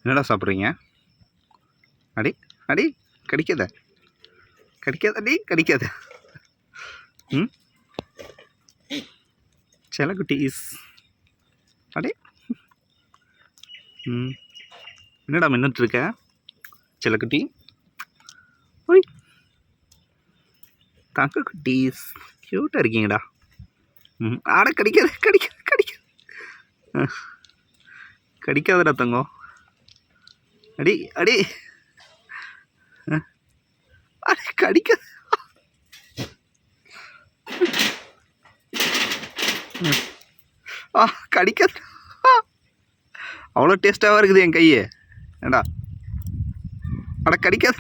என்னடா சாப்பிட்றீங்க? அடி அடி கடிக்காத கடிக்காதடி கடிக்காத. ம் செல்லக்குட்டீஸ் அடே. ம் என்னடா மின்னுட்ருக்க செல்லக்குட்டி? ஓய் தங்க குட்டீஸ் க்யூட்டாக இருக்கீங்கடா. ம் ஆட கடிக்காத கடிக்காத கடிக்காத கடிக்காதடா தங்கம். அடி அடி அடி கடிக்காத. கடிக்காத. அவ்வளோ டேஸ்ட்டாக இருக்குது என் கையை. ஏண்டா அட கடிக்காத.